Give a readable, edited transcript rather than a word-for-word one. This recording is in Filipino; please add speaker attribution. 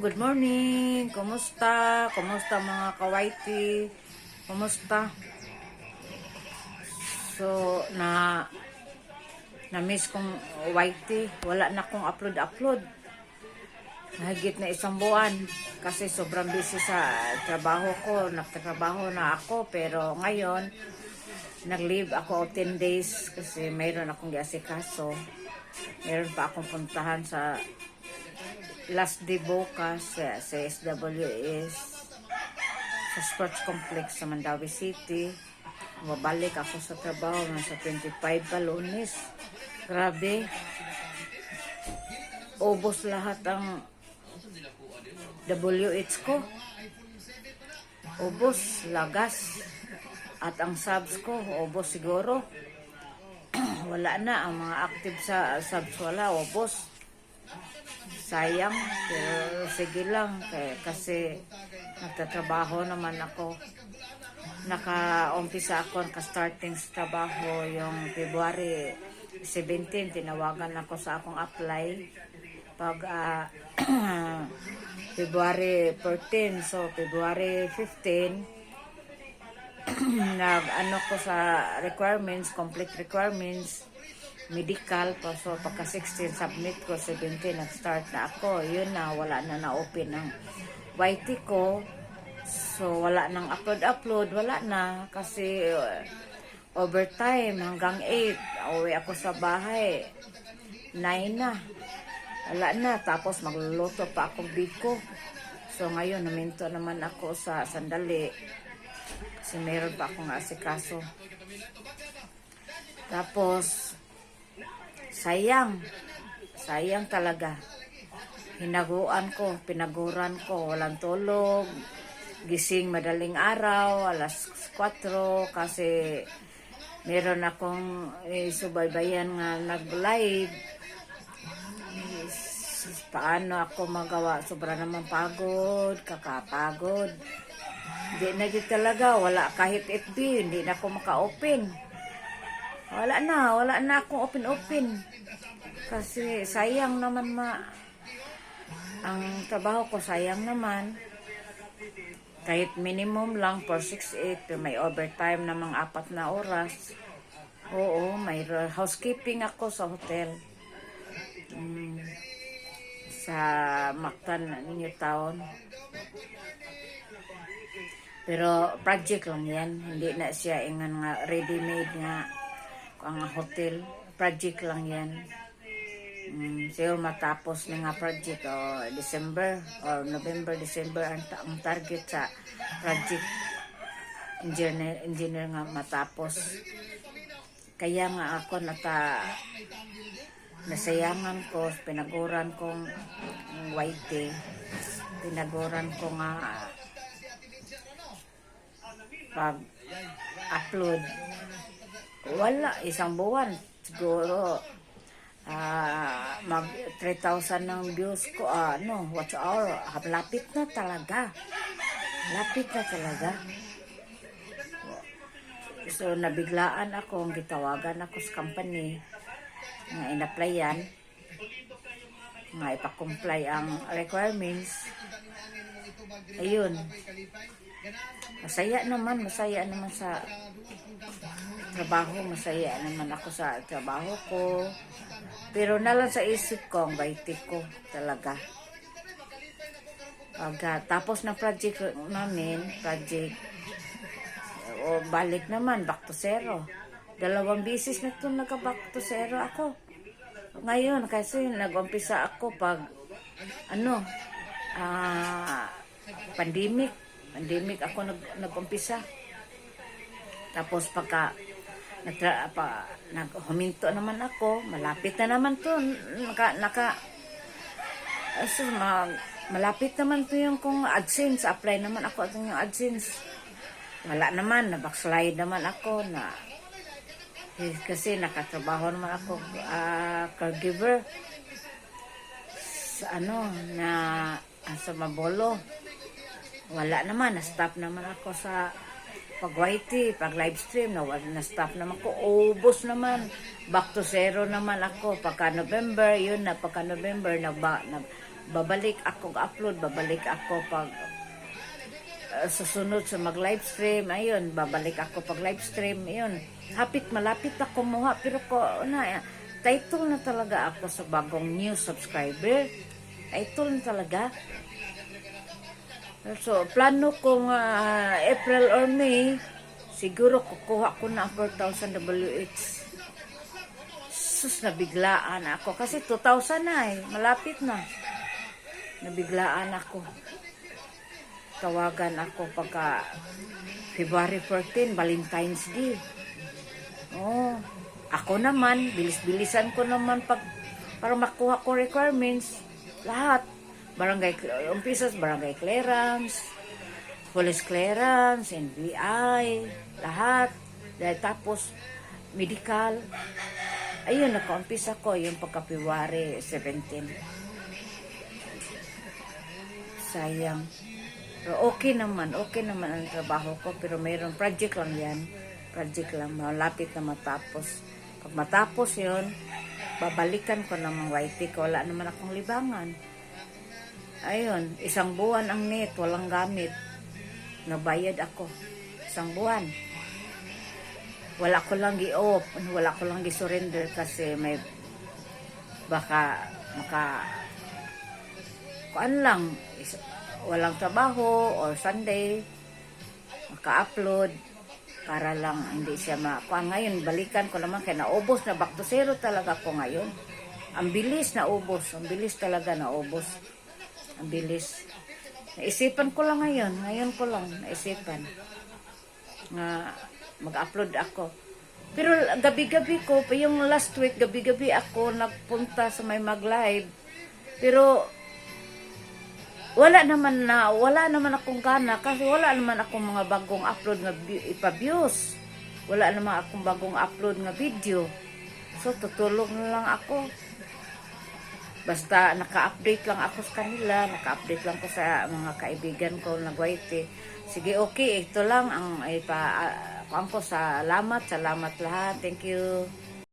Speaker 1: good morning. Kumusta? Kumusta mga kawaiti? Kumusta? So, na-miss kong waiti. Wala na akong upload. Higit na isang buwan. Kasi sobrang busy sa trabaho ko. Nagtatrabaho na ako. Pero ngayon, nag-leave ako 10 days kasi mayroon akong giasikaso. Mayroon pa akong puntahan sa last day bukas sa SWS sa sports complex sa Mandawi City. Mabalik ako sa trabaho sa 25 pa Lunes. Grabe, ubos lahat ang WH ko, ubos, lagas, at ang subs ko ubos siguro. Wala na, ang mga active sa subs wala, ubos. Sayang, pero sige lang kasi nagtatrabaho naman ako. Naka-umpisa ako, naka-starting sa trabaho yung February 17, tinawagan ako sa akong apply pag February 14, so February 15 nag-ano ko sa requirements, complete requirements, medical pa. So pagka 16 submit ko, 17 nag-start na ako. Yun na, wala na na-open ang YT ko. So wala nang upload, wala na kasi overtime hanggang 8. Uwi ako sa bahay 9 na, wala na. Tapos magluluto pa akong biko. So ngayon naminto naman ako sa sandali kasi meron pa akong asikaso. Tapos sayang talaga. Pinaguran ko, walang tulog, gising madaling araw, alas 4 kasi meron akong subaybayan nga nag-live. Paano ako magawa? Sobra naman pagod, kakapagod. Hindi na din talaga, wala kahit FB, hindi na ako maka-open. Wala na akong open. Kasi sayang naman ang trabaho ko, sayang naman. Kahit minimum lang 468, may overtime na mga 4 na oras. Oo, may housekeeping ako sa hotel. Sa Mactan, New Town. Pero project lang yan. Hindi na siya ingan nga ready-made nga ang hotel. Project lang yan. Siguro matapos na nga project December or November, December ang target sa project engineer nga matapos. Kaya nga ako nasayangan ko, pinaguran kong YT, pinaguran ko nga pag-upload. Wala, isang buwan siguro mag 3,000 ng views ko, watch hour. Lapit na talaga. So nabiglaan ako, gitawagan ako sa company nga in-applyan nga ipa-comply ang requirements. Ayun, masaya naman sa trabaho, masaya naman ako sa trabaho ko. Pero nalang sa isip ko, ang baitik ko talaga. Tapos ng project namin, balik naman, back to zero. 2 beses na ito nagka-back to zero ako. Ngayon, kasi nag-umpisa ako pag, pandemic ako nag-umpisa. Tapos pagka naghuminto naman ako, malapit na naman to, malapit naman to yung kung AdSense, apply naman ako at yung AdSense. Wala naman, na-backslide naman ako kasi nakatrabaho naman ako caregiver sa sa Mabolo. Wala naman, na-stop naman ako sa pag YT, pag live stream, na stop naman ko, ubos naman. Back to zero naman ako. Pagka November, yun na, pagka November, babalik ako upload, babalik ako pag susunod sa mag live stream, ayun, babalik ako pag live stream, ayun. Malapit na kumuha, pero title na talaga ako sa bagong new subscriber. Title na talaga. So, plano kong April or May, siguro kukuha ko na ang 4,000 WH. Sus, nabiglaan ako. Kasi 2,000 na malapit na. Nabiglaan ako. Tawagan ako pagka February 14, Valentine's Day. Oh, ako naman, bilis-bilisan ko naman para makuha ko requirements. Lahat. Umpisas, barangay clearance, police clearance, NBI, lahat. Dahil tapos, medical. Ayun, naka-umpisa ko yung pagka February 17. Sayang. Pero okay naman ang trabaho ko. Pero mayroon, project lang yan. Project lang, malapit na matapos. Pag matapos yun, babalikan ko ng mga YT ko. Wala naman akong libangan. Ayun, 1 buwan ang net, walang gamit. Nabayad ako. 1 buwan. Wala ko lang gi-off, wala ko lang gi-surrender kasi may kuan lang, walang trabaho or Sunday, maka-upload para lang hindi siya kuan. Ngayon, balikan ko naman kaya naubos na, back to zero talaga ko ngayon. Ang bilis naubos, ang bilis talaga naubos. Ang bilis. Naisipan ko lang ngayon ko lang naisipan nga mag-upload ako. Pero gabi-gabi ko, yung last week, gabi-gabi ako nagpunta sa may mag-live. Pero wala naman akong gana kasi wala naman akong mga bagong upload nga ipa-views. Wala naman akong bagong upload nga video. So, tutulog na lang ako. Basta naka-update lang ako sa kanila, naka-update lang ko sa mga kaibigan ko nag-YT. Sige, okay, ito lang ang salamat lahat. Thank you.